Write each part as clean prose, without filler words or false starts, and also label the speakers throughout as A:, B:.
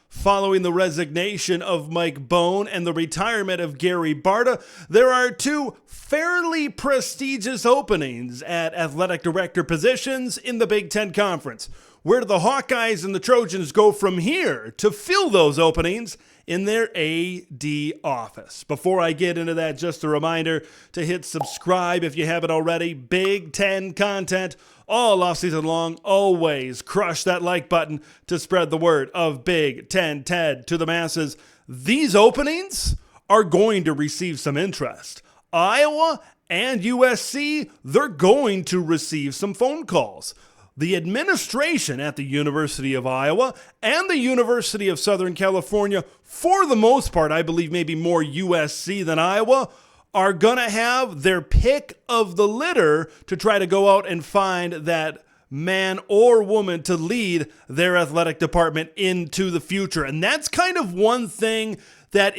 A: Following the resignation of Mike Bohn and the retirement of Gary Barta, there are two fairly prestigious openings at athletic director positions in the Big Ten Conference. Where do the Hawkeyes and the Trojans go from here to fill those openings in their AD office? Before I get into that, just a reminder to hit subscribe if you haven't already. Big Ten content all offseason long. Always crush that like button to spread the word of Big Ten TED to the masses. These openings are going to receive some interest. Iowa and USC, they're going to receive some phone calls. The administration at the University of Iowa and the University of Southern California, for the most part, I believe maybe more USC than Iowa, are going to have their pick of the litter to try to go out and find that man or woman to lead their athletic department into the future. And that's kind of one thing that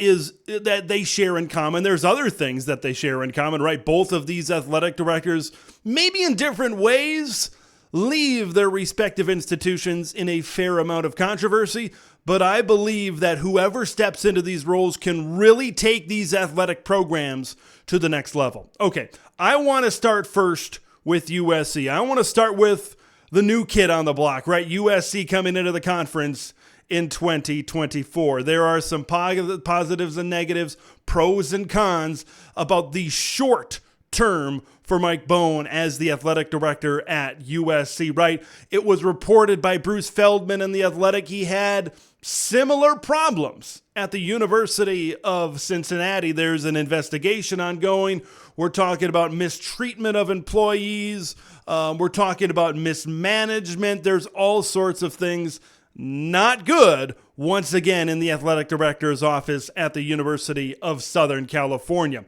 A: they share in common. There's other things that they share in common, right? Both of these athletic directors, maybe in different ways, leave their respective institutions in a fair amount of controversy, but I believe that whoever steps into these roles can really take these athletic programs to the next level. Okay, I want to start first with USC. I want to start with the new kid on the block, right? USC coming into the conference in 2024. There are some positives and negatives, pros and cons about the short term for Mike Bohn as the athletic director at USC, right? It was reported by Bruce Feldman in The Athletic he had similar problems at the University of Cincinnati. There's an investigation ongoing. We're talking about mistreatment of employees. We're talking about mismanagement. There's all sorts of things not good, once again, in the athletic director's office at the University of Southern California.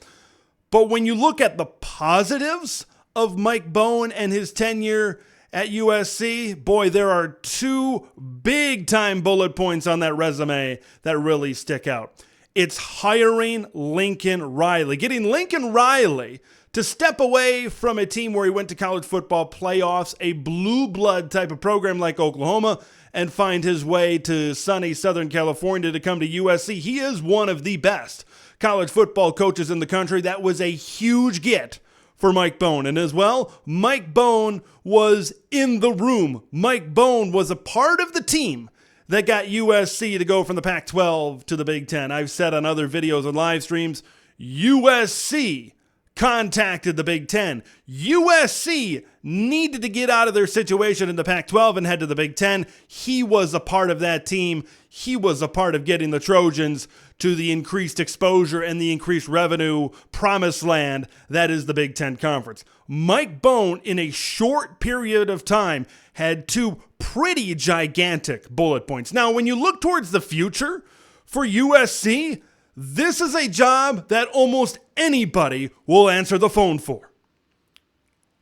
A: But when you look at the positives of Mike Bohn and his tenure at USC, boy, there are two big-time bullet points on that resume that really stick out. It's hiring Lincoln Riley, getting Lincoln Riley to step away from a team where he went to college football playoffs, a blue blood type of program like Oklahoma, and find his way to sunny Southern California to come to USC. He is one of the best college football coaches in the country. That was a huge get for Mike Bohn. And as well, Mike Bohn was in the room. Mike Bohn was a part of the team that got USC to go from the Pac-12 to the Big Ten. I've said on other videos and live streams, USC contacted the Big Ten. USC needed to get out of their situation in the Pac-12 and head to the Big Ten. He was a part of that team. He was a part of getting the Trojans to the increased exposure and the increased revenue promised land that is the Big Ten Conference. Mike Bohn, in a short period of time, had two pretty gigantic bullet points. Now, when you look towards the future for USC, this is a job that almost anybody will answer the phone for.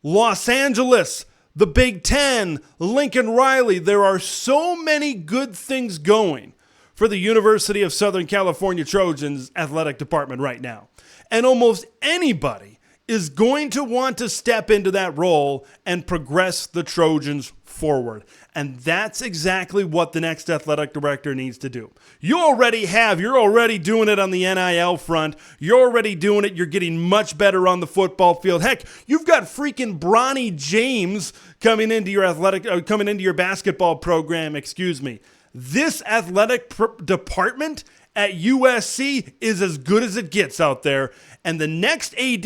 A: Los Angeles, the Big Ten, Lincoln Riley, there are so many good things going for the University of Southern California Trojans athletic department right now. And almost anybody is going to want to step into that role and progress the Trojans forward. And that's exactly what the next athletic director needs to do. You're already doing it on the NIL front. You're already doing it. You're getting much better on the football field. Heck, you've got freaking Bronny James coming into your basketball program, This athletic department at USC is as good as it gets out there. And the next AD,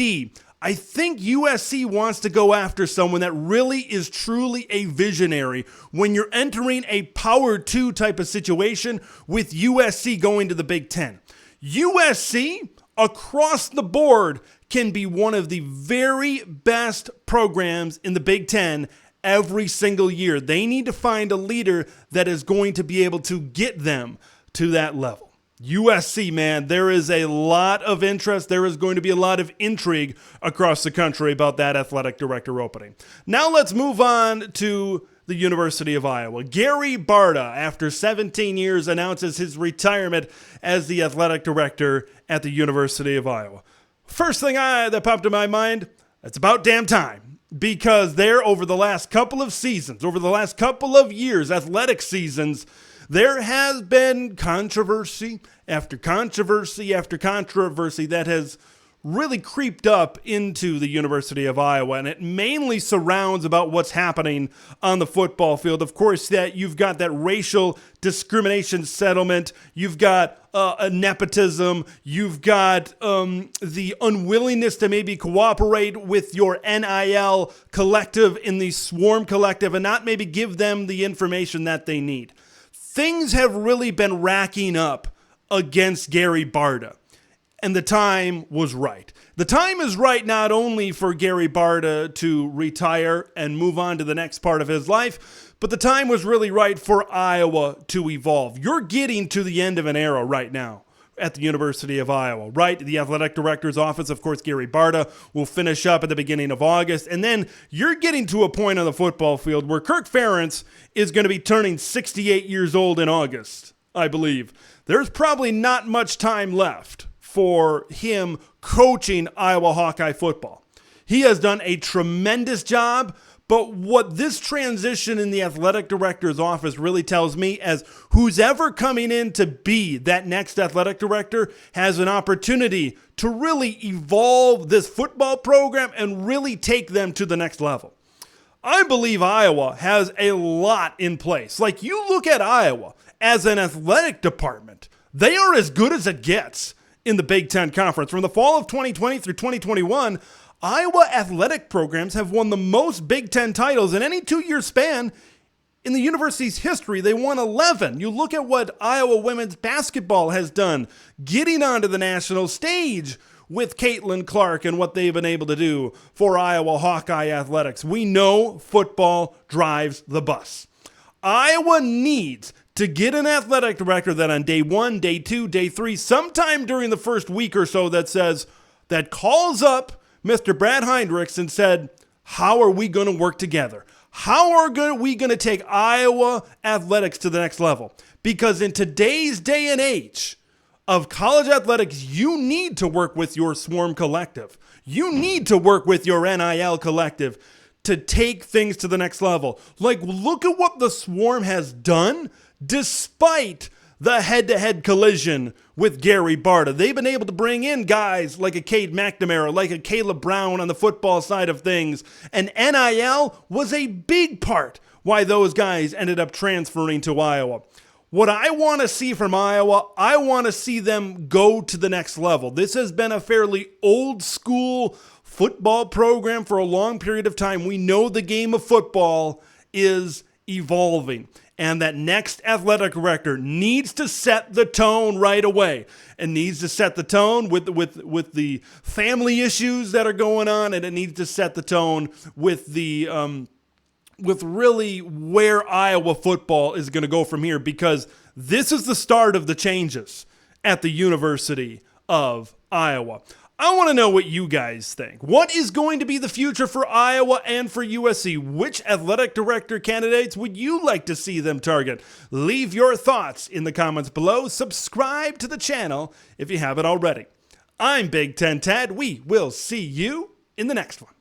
A: I think USC wants to go after someone that really is truly a visionary when you're entering a Power 2 type of situation with USC going to the Big Ten. USC, across the board, can be one of the very best programs in the Big Ten every single year. They need to find a leader that is going to be able to get them to that level. USC, man, there is a lot of interest. There is going to be a lot of intrigue across the country about that athletic director opening. Now let's move on to the University of Iowa. Gary Barta, after 17 years, announces his retirement as the athletic director at the University of Iowa. First thing that popped in my mind, it's about damn time. Because there, over the last couple of seasons, over the last couple of years, athletic seasons, There has been controversy after controversy after controversy that has really creeped up into the University of Iowa, and it mainly surrounds about what's happening on the football field. Of course, that you've got that racial discrimination settlement, you've got a nepotism, you've got the unwillingness to maybe cooperate with your NIL collective in the Swarm collective and not maybe give them the information that they need. Things have really been racking up against Gary Barta. And the time was right. The time is right not only for Gary Barta to retire and move on to the next part of his life, but the time was really right for Iowa to evolve. You're getting to the end of an era right now at the University of Iowa, right? The athletic director's office, of course, Gary Barta, will finish up at the beginning of August. And then you're getting to a point on the football field where Kirk Ferentz is going to be turning 68 years old in August, I believe. There's probably not much time left for him coaching Iowa Hawkeye football. He has done a tremendous job, but what this transition in the athletic director's office really tells me is who's ever coming in to be that next athletic director has an opportunity to really evolve this football program and really take them to the next level. I believe Iowa has a lot in place. Like, you look at Iowa as an athletic department, they are as good as it gets in the Big Ten Conference. From the fall of 2020 through 2021, Iowa athletic programs have won the most Big Ten titles in any 2-year span in the university's history. They won 11. You look at what Iowa women's basketball has done, getting onto the national stage with Caitlin Clark and what they've been able to do for Iowa Hawkeye athletics. We know football drives the bus. Iowa needs to get an athletic director that on day 1, day 2, day 3, sometime during the first week or so that calls up Mr. Brad Heinrichs and said, how are we going to work together? How are we going to take Iowa athletics to the next level? Because in today's day and age of college athletics, you need to work with your Swarm collective. You need to work with your NIL collective to take things to the next level. Like, look at what the Swarm has done despite the head-to-head collision with Gary Barta. They've been able to bring in guys like a Cade McNamara, like a Caleb Brown on the football side of things. And NIL was a big part why those guys ended up transferring to Iowa. What I want to see from Iowa, I want to see them go to the next level. This has been a fairly old school football program for a long period of time. We know the game of football is evolving. And that next athletic director needs to set the tone right away and needs to set the tone with the family issues that are going on, and it needs to set the tone with with really where Iowa football is going to go from here, because this is the start of the changes at the University of Iowa. I want to know what you guys think. What is going to be the future for Iowa and for USC? Which athletic director candidates would you like to see them target? Leave your thoughts in the comments below. Subscribe to the channel if you haven't already. I'm Big Ten Tad. We will see you in the next one.